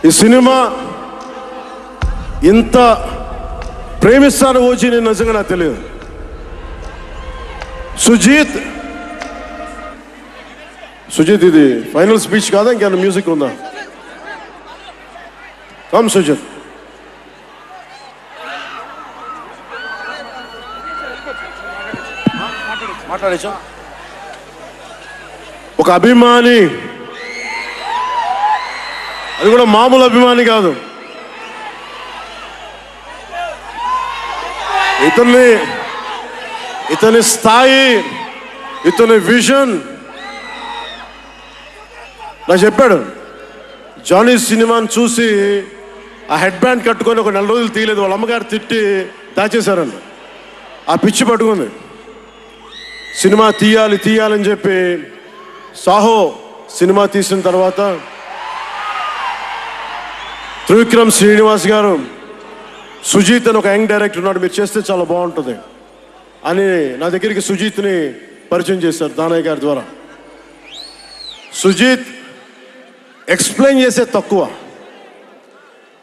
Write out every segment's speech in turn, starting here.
ఈ సినిమా ఇంత ప్రేమిస్తాను ఓజీ నేను నిజంగా నాకు తెలియదు. సుజీత్ ఇది ఫైనల్ స్పీచ్ కాదా, ఇంకేమైనా మ్యూజిక్ ఉందా? కమ్ సుజీత్. మాట్లాడేచ్చా? ఒక అభిమాని, అది కూడా మామూలు అభిమాని కాదు, ఇతని స్థాయి, ఇతని విజన్ నాకు చెప్పాడు. జానీ సినిమాని చూసి ఆ హెడ్ బ్యాండ్ కట్టుకొని ఒక 4 రోజులు తీయలేదు, వాళ్ళ అమ్మగారు తిట్టి దాచేశారండి. ఆ పిచ్చి పట్టుకుంది. సినిమా తీయాలని చెప్పి సాహో సినిమా తీసిన తర్వాత త్రివిక్రమ్ శ్రీనివాస్ గారు, సుజీత్ అని ఒక యంగ్ డైరెక్టర్ ఉన్నాడు, మీరు చేస్తే చాలా బాగుంటుంది అని నా దగ్గరికి సుజీత్ని పరిచయం చేశారు దానయ్య గారి ద్వారా. సుజీత్ ఎక్స్ప్లెయిన్ చేసేది తక్కువ,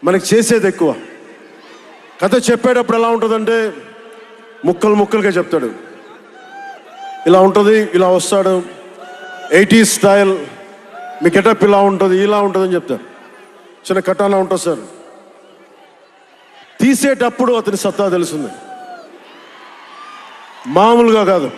మనకి చేసేది ఎక్కువ. కథ చెప్పేటప్పుడు ఎలా ఉంటుందంటే ముక్కలుగా చెప్తాడు. ఇలా ఉంటుంది, ఇలా వస్తాడు, 80s స్టైల్, మీ గెటప్ ఇలా ఉంటుంది, ఇలా ఉంటుందని చెప్తారు. చిన్న కటానా ఉంటుంది సార్. తీసేటప్పుడు అతని సత్తా తెలుస్తుంది, మామూలుగా కాదు.